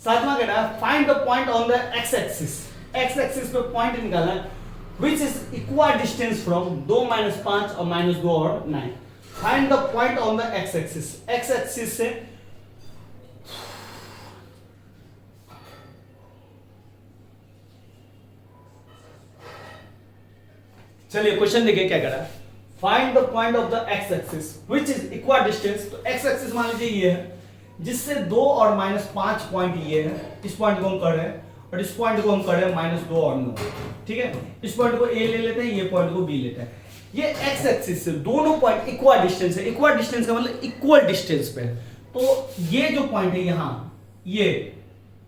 सातवां कह रहा है find the point on the x axis, x axis पे पॉइंट निकालना है which is equal distance from 2 - 5 और -2 और 9। Find the point on the x axis, x axis से चलिए क्वेश्चन देखिए क्या कह रहा है, find the point of the x axis which is equal distance. तो एक्स एक्सिस मान लीजिए ये है, जिससे 2 और -5 पॉइंट ये है, इस पॉइंट को हम कर रहे हैं और इस पॉइंट को हम कर रहे हैं -2 और 9, ठीक है। इस पॉइंट को ए ले लेते हैं, ये पॉइंट को बी लेते हैं। ये एक्स एक्सिस से दोनों पॉइंट इक्वल डिस्टेंस है, इक्वल डिस्टेंस का मतलब इक्वल डिस्टेंस पे है। तो ये जो पॉइंट है यहां, ये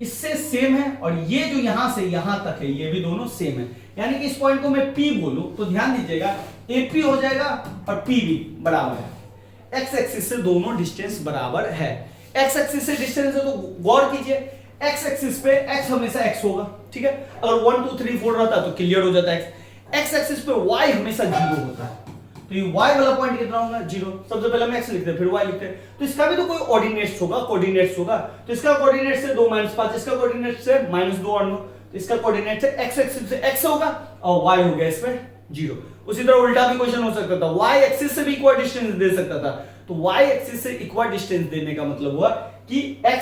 इससे सेम है और ये जो यहां से यहां तक है ये भी दोनों सेम है, यानी कि इस पॉइंट को मैं P बोलूं तो ध्यान दीजिएगा AP हो जाएगा और PB बराबर है। एक्स एक्सिस से दोनों डिस्टेंस बराबर है। एक्स एक्सिस से डिस्टेंस है तो गौर कीजिए, एक्स एक्सिस पे x हमेशा x होगा, ठीक है। अगर 1 2 3 4 रहता तो क्लियर हो जाता है। एक्स एक्सिस पे y हमेशा 0 होता है, तो ये y वाला पॉइंट कितना होगा 0। सबसे पहले हम x लिखते हैं फिर y लिखते हैं, तो इसका भी तो कोई ऑर्डिनेट्स होगा, कोऑर्डिनेट्स होगा। तो इसका कोऑर्डिनेट से 2 - 5, इसका कोऑर्डिनेट से -2 और 9, तो इसका कोऑर्डिनेट से x एक्सिस से x होगा और y हो गया इसमें 0। उसी तरह उल्टा भी क्वेश्चन हो सकता था, y एक्सिस से भी इक्वल डिस्टेंस दे सकता था। तो y एक्सिस से इक्वल डिस्टेंस देने का मतलब हुआ कि x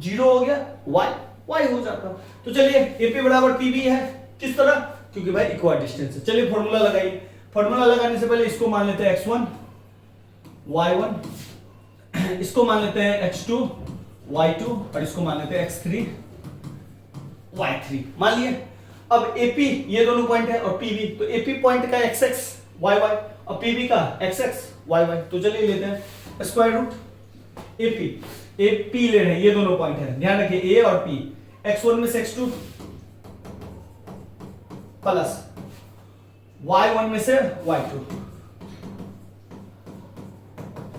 0 हो गया, y हो जाता। तो चलिए AP बराबर PB है, किस तरह, क्योंकि भाई इक्वल डिस्टेंस है। चलिए फॉर्मूला लगाइए। फॉर्मूला लगाने से पहले इसको मान लेते हैं x1 y1, इसको मान लेते हैं x2 y2 और इसको मान लेते हैं x3 y3 मान लिए। अब AP ये दोनों पॉइंट है और PB, तो AP पॉइंट का xx yy और PB का xx yy। तो चलिए लेते हैं स्क्वायर रूट AP ले रहे हैं, ये दोनों पॉइंट है, ध्यान रखिए A और P, x1 में से x2 प्लस y1 में से y2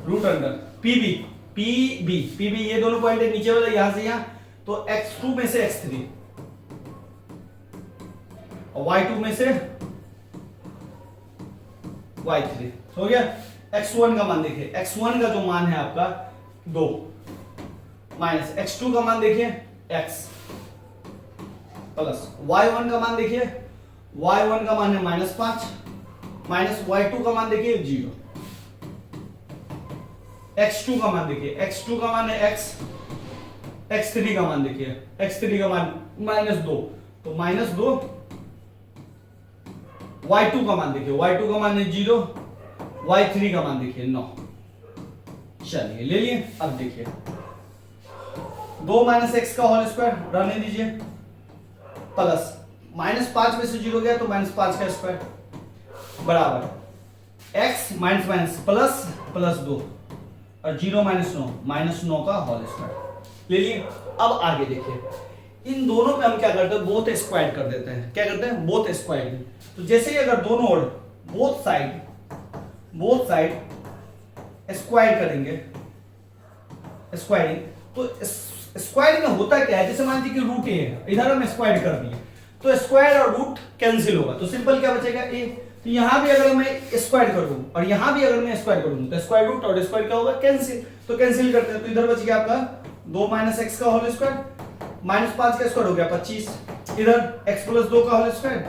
रूट अंडर PB ये दोनों पॉइंट है, नीचे वाला यहां से यहां, तो x2 में से x3 और y2 में से y3 हो गया। x1 का मान देखिए, x1 का जो मान है आपका 2 माइनस x2 का मान देखिए x प्लस y1 का मान देखिए, y1 का मान है -5 माइनस y2 का मान देखिए 0। x2 का मान देखिए, x2 का मान है x, x3 का मान देखिए, x3 का मान -2, तो -2। y2 का मान देखिए, y2 का मान है 0, y3 का मान देखिए 9। चलिए ले लिए। अब देखिए 2 - x का होल स्क्वायर रहने दीजिए प्लस -5 में से 0 गया तो -5 का स्क्वायर बराबर x माइनस प्लस 2 और 0 - 9 का होल स्क्वायर ले लिए। अब आगे देखिए इन दोनों पे हम क्या करते हैं, बोथ स्क्वायर कर देते हैं। क्या करते हैं, बोथ स्क्वायर। तो जैसे ही अगर दोनों ओर बोथ साइड स्क्वायर करेंगे, स्क्वायरिंग, तो स्क्वायरिंग में होता क्या है, जैसे मान लीजिए कि रूट ए है, इधर हम स्क्वायर कर दिए तो स्क्वायर और रूट कैंसिल होगा, तो सिंपल क्या बचेगा ए। तो यहां भी अगर मैं स्क्वायर करूं और यहां भी अगर मैं स्क्वायर करूं तो स्क्वायर रूट और स्क्वायर क्या होगा, कैंसिल। तो कैंसिल करते हैं, तो इधर बच गया आपका 2 - x का होल स्क्वायर, -5 का स्क्वायर हो गया 25, इधर x + 2 का होल स्क्वायर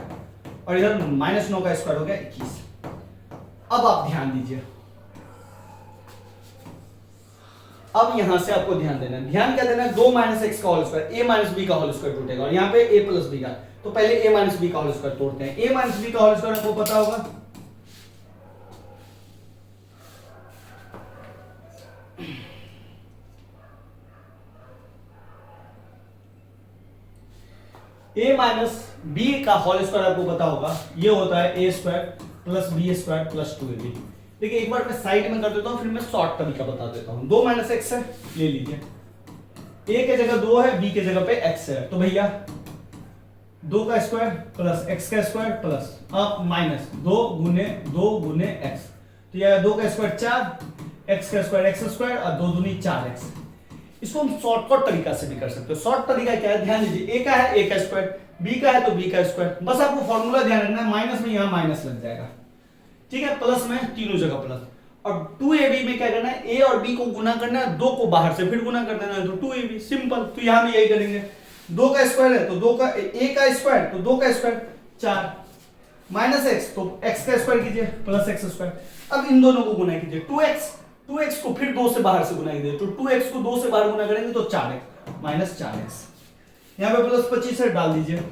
और इधर -9 का स्क्वायर हो गया 21। अब आप ध्यान दीजिए, अब यहां से आपको ध्यान देना है। ध्यान क्या देना है, 2 - x का होल स्क्वायर, a - b का होल स्क्वायर टूटेगा और यहां पे a + b का, तो पहले a - b का होल स्क्वायर तोड़ते हैं। a - b का होल स्क्वायर आपको पता होगा a - b का होल स्क्वायर आपको पता होगा, ये होता है a² + b² + 2ab। देखिए एक बार मैं साइड में कर देता हूं, फिर मैं शॉर्ट तरीका बता देता हूं। 2 - x है, ले लीजिए, a के जगह 2 है, b के जगह पे x है, तो भैया 2 का स्क्वायर प्लस x का स्क्वायर प्लस अब माइनस 2 × x, तो यह 2 का स्क्वायर 4, x का स्क्वायर x² और 2 दूनी 4x। इसको हम शॉर्टकट तरीका से भी कर सकते हो। शॉर्ट तरीका क्या है, ध्यान दीजिए, a का है a का स्क्वायर, b का है तो b का स्क्वायर, बस आपको फॉर्मूला ध्यान रखना है, माइनस में यहां माइनस लग जाएगा, ठीक है, प्लस में तीनों जगह प्लस, अब 2ab में क्या करना है, a और b को गुना करना है, 2 को बाहर से फिर गुना कर देना है, तो 2ab सिंपल। तो यहां भी यही करेंगे, 2 का स्क्वायर है तो 2 का a का स्क्वायर तो 2 का स्क्वायर 4 माइनस x तो x का स्क्वायर कीजिए प्लस x स्क्वायर। अब इन दोनों को गुना कीजिए, 2x को फिर 2 से बाहर से गुना कीजिए, तो 2x को 2 से बाहर गुना करेंगे तो 4x माइनस 4x, यहां पे प्लस 25 से डाल दीजिए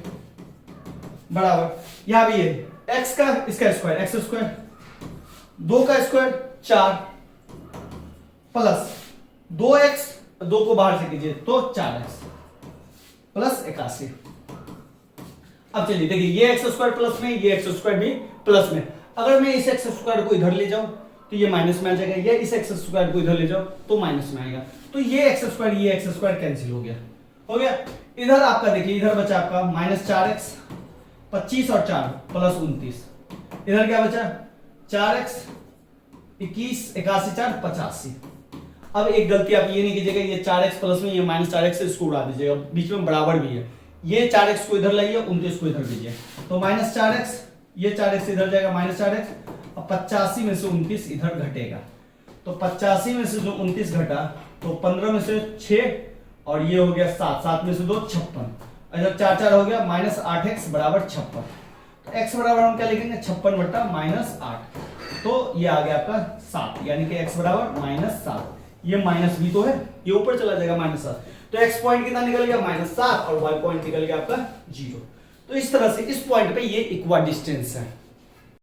बराबर, यहां भी ये x का इसका स्क्वायर x स्क्वायर, 2 का स्क्वायर 4 प्लस 2x 2 को बाहर से कीजिए तो 4x प्लस 81। अब चलिए देखिए, ये एक्स स्क्वायर प्लस में, ये एक्स स्क्वायर भी प्लस में, अगर मैं इस एक्स स्क्वायर को इधर ले जाऊं तो ये माइनस में आ जाएगा, ये इस एक्स स्क्वायर को इधर ले जाओ तो माइनस में आएगा, तो ये एक्स स्क्वायर कैंसिल हो गया। इधर आपका देखिए, इधर बचा आपका माइनस 4x 25 और 4 प्लस 29, इधर क्या बचा 4x 21 81 4 85। अब एक गलती आप ये नहीं कीजिएगा, ये 4x प्लस में ये माइनस 4x इसको उड़ा दीजिएगा, बीच में बराबर भी है, ये 4x को इधर लाइए 29 को इधर दीजिए, तो माइनस 4x, ये 4x इधर जाएगा माइनस 4x, अब 85 में से 29 इधर घटेगा, तो 85 में से जो 29 घटा तो 15 में से 6 और ये हो गया 7, 7 में से 2 56, जब 4 4 हो गया माइनस 8x बराबर 56, तो x बराबर हम क्या लिखेंगे 56 बटा माइनस 8, तो ये आ गया आपका 7, यानी कि x बराबर माइनस 7, ये माइनस भी तो है, ये ऊपर चला जाएगा माइनस 7, तो x पॉइंट कितना निकल गया माइनस 7 और y पॉइंट निकल गया आपका 0। तो इस तरह से इस पॉइंट पे ये इक्वा डिस्टेंस है।